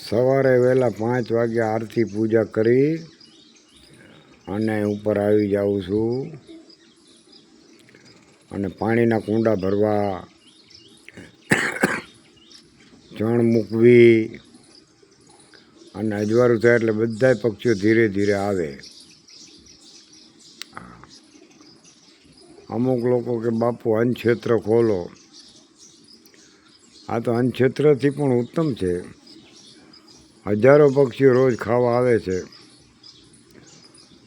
સવારે વહેલા 5 વાગે આરતી પૂજા કરી અને ઉપર આવી જાઉં છું અને પાણીના કુંડા ભરવા, ચણ મૂકવી અને અજવાળું થાય એટલે બધા પક્ષીઓ ધીરે ધીરે આવે. અમુક લોકો કે બાપુ અન્નક્ષેત્ર ખોલો. આ તો અન્નક્ષેત્રથી પણ ઉત્તમ છે. હજારો પક્ષીઓ રોજ ખાવા આવે છે.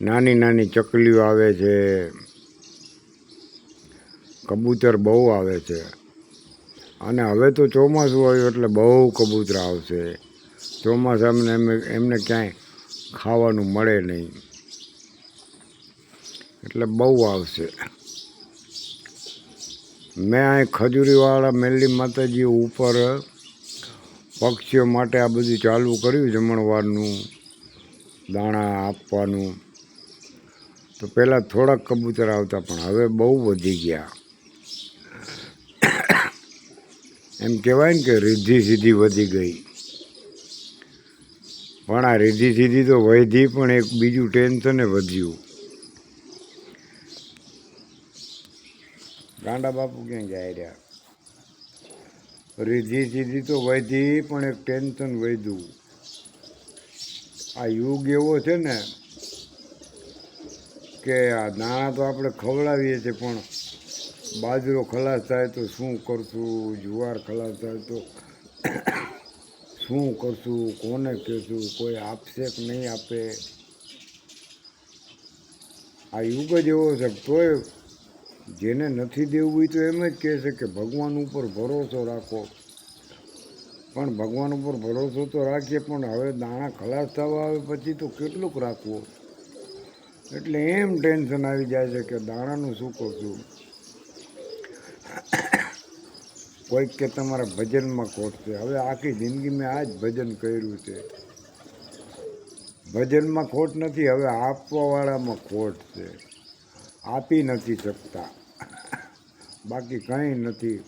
નાની નાની ચકલીઓ આવે છે, કબૂતર બહુ આવે છે. અને હવે તો ચોમાસું આવ્યું એટલે બહુ કબૂતર આવશે. ચોમાસામાં એમને ક્યાંય ખાવાનું મળે નહીં એટલે બહુ આવશે. મેં અહીં ખજૂરીવાળા મેરડી માતાજી ઉપર પક્ષીઓ માટે આ બધું ચાલુ કર્યું, જમણવારનું, દાણા આપવાનું. તો પહેલાં થોડાક કબૂતર આવતા પણ હવે બહુ વધી ગયા. એમ કહેવાય ને કે રિદ્ધિ સિદ્ધિ વધી ગઈ. પણ આ રિદ્ધિ સિદ્ધિ તો વધી પણ એક બીજું ટેન્શન વધ્યું. ગાંડા બાપુ ક્યાં જાય રહ્યા? રિદ્ધિ સિદ્ધિ તો વધી પણ એક ટેન્શન વધ્યું. આ યુગ એવો છે ને કે આ દાણા તો આપણે ખવડાવીએ છીએ પણ બાજરો ખલાસ થાય તો શું કરશું, જુવાર ખલાસ થાય તો શું કરશું, કોને કહેશું, કોઈ આપશે કે નહીં આપે. આ યુગ જ એવો છે. તોય જેને નથી દેવું હોય તો એમ જ કહેશે કે ભગવાન ઉપર ભરોસો રાખો. પણ ભગવાન ઉપર ભરોસો તો રાખીએ પણ હવે દાણા ખલાસ થવા આવે પછી તો કેટલુંક રાખવું. એટલે એમ ટેન્શન આવી જાય છે કે દાણાનું શું કરશું. કોઈક કે તમારા ભજનમાં ખોટ છે. હવે આખી જિંદગી મેં આ જ ભજન કર્યું છે. ભજનમાં ખોટ નથી, હવે આપવાવાળામાં ખોટ છે. આપી નથી શકતા, બાકી કંઈ નથી.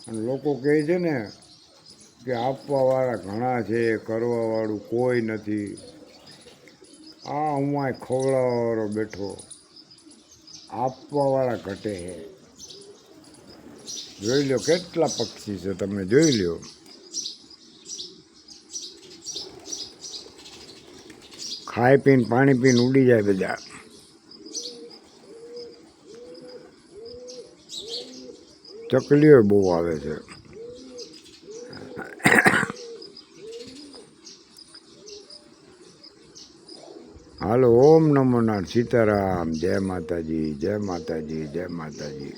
અને લોકો કહે છે ને કે આપવાવાળા ઘણા છે, કરવાવાળું કોઈ નથી. આ હું આ ખવડાવવાળો બેઠો, આપવાવાળા ઘટે છે. જોઈ લો કેટલા પક્ષી છે, તમે જોઈ લો. ખાઈ પીને પાણી પીને ઉડી જાય બધા. ચકલીઓ બહુ આવે છે. હાલો, ઓમ નમો નારાયણ, સીતારામ, જય માતાજી, જય માતાજી, જય માતાજી.